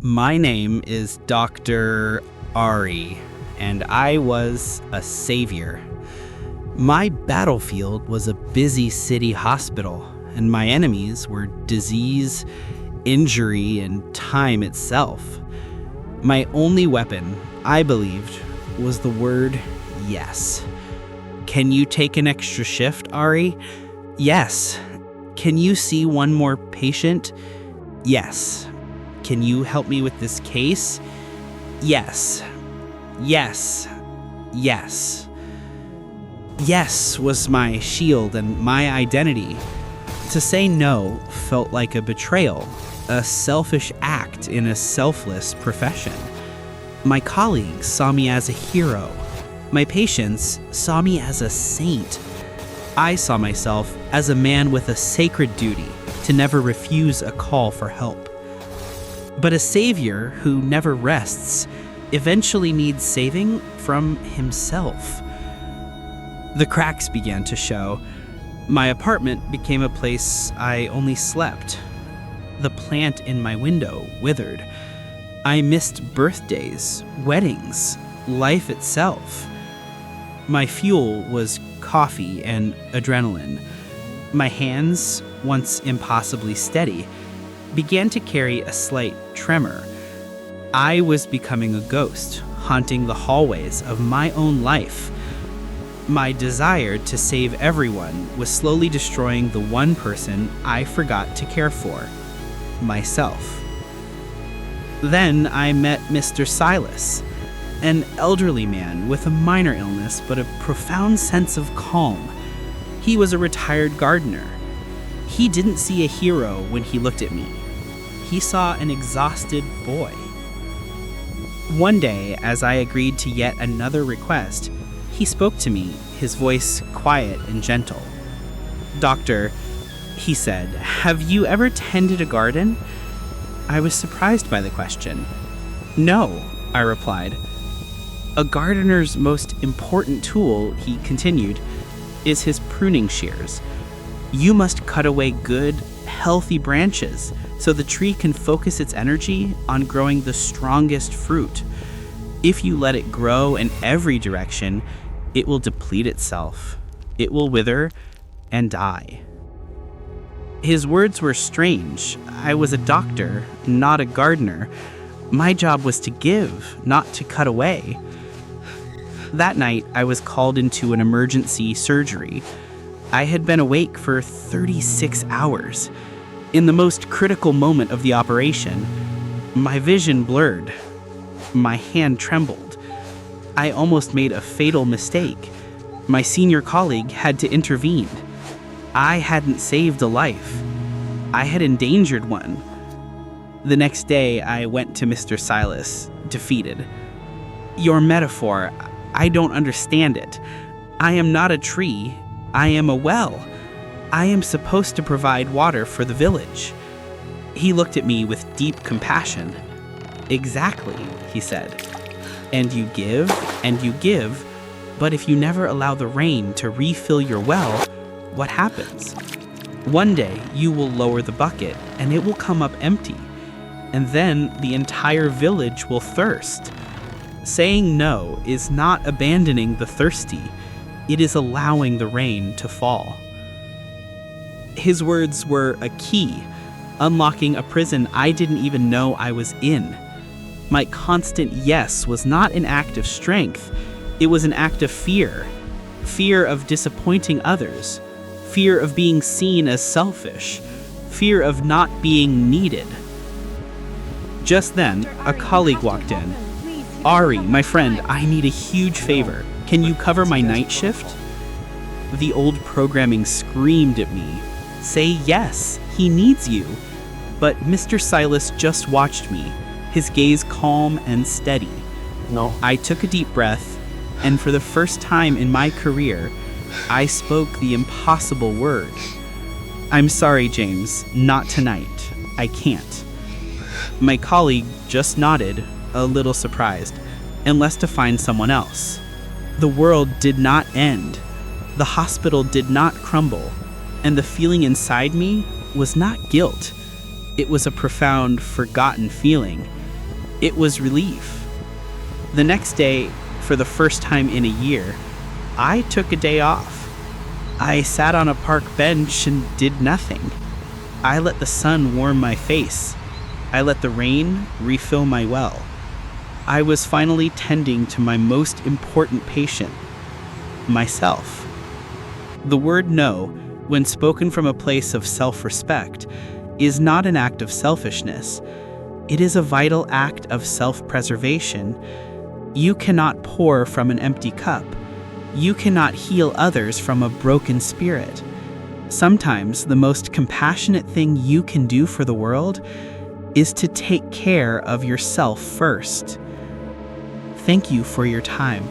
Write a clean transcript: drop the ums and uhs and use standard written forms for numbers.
My name is Dr. Ari, and I was a savior. My battlefield was a busy city hospital, and my enemies were disease, injury, and time itself. My only weapon, I believed, was the word yes. Can you take an extra shift, Ari? Yes. Can you see one more patient? Yes. Can you help me with this case? Yes. Yes. Yes. Yes was my shield and my identity. To say no felt like a betrayal, a selfish act in a selfless profession. My colleagues saw me as a hero. My patients saw me as a saint. I saw myself as a man with a sacred duty to never refuse a call for help. But a savior who never rests eventually needs saving from himself. The cracks began to show. My apartment became a place I only slept. The plant in my window withered. I missed birthdays, weddings, life itself. My fuel was coffee and adrenaline. My hands, once impossibly steady, began to carry a slight tremor. I was becoming a ghost, haunting the hallways of my own life. My desire to save everyone was slowly destroying the one person I forgot to care for, myself. Then I met Mr. Silas, an elderly man with a minor illness but a profound sense of calm. He was a retired gardener. He didn't see a hero when he looked at me. He saw an exhausted boy. One day, as I agreed to yet another request, he spoke to me, his voice quiet and gentle. "Doctor," he said, "have you ever tended a garden?" I was surprised by the question. "No," I replied. "A gardener's most important tool," he continued, "is his pruning shears. You must cut away good, healthy branches so the tree can focus its energy on growing the strongest fruit. If you let it grow in every direction, it will deplete itself. It will wither and die." His words were strange. I was a doctor, not a gardener. My job was to give, not to cut away. That night, I was called into an emergency surgery. I had been awake for 36 hours. In the most critical moment of the operation, my vision blurred. My hand trembled. I almost made a fatal mistake. My senior colleague had to intervene. I hadn't saved a life. I had endangered one. The next day, I went to Mr. Silas, defeated. "Your metaphor, I don't understand it. I am not a tree. I am a well. I am supposed to provide water for the village." He looked at me with deep compassion. "Exactly," he said. "And you give, but if you never allow the rain to refill your well, what happens? One day you will lower the bucket and it will come up empty, and then the entire village will thirst. Saying no is not abandoning the thirsty, it is allowing the rain to fall." His words were a key, unlocking a prison I didn't even know I was in. My constant yes was not an act of strength, it was an act of fear. Fear of disappointing others, fear of being seen as selfish, fear of not being needed. Just then, a colleague walked in. "Ari, my friend, I need a huge favor. Can you cover my night shift?" The old programming screamed at me. "Say yes, he needs you." But Mr. Silas just watched me, his gaze calm and steady. No. I took a deep breath, and for the first time in my career, I spoke the impossible word. "I'm sorry, James, not tonight. I can't." My colleague just nodded, a little surprised, and left to find someone else. The world did not end. The hospital did not crumble, and the feeling inside me was not guilt. It was a profound, forgotten feeling. It was relief. The next day, for the first time in a year, I took a day off. I sat on a park bench and did nothing. I let the sun warm my face. I let the rain refill my well. I was finally tending to my most important patient, myself. The word no, when spoken from a place of self-respect, is not an act of selfishness. It is a vital act of self-preservation. You cannot pour from an empty cup. You cannot heal others from a broken spirit. Sometimes the most compassionate thing you can do for the world is to take care of yourself first. Thank you for your time.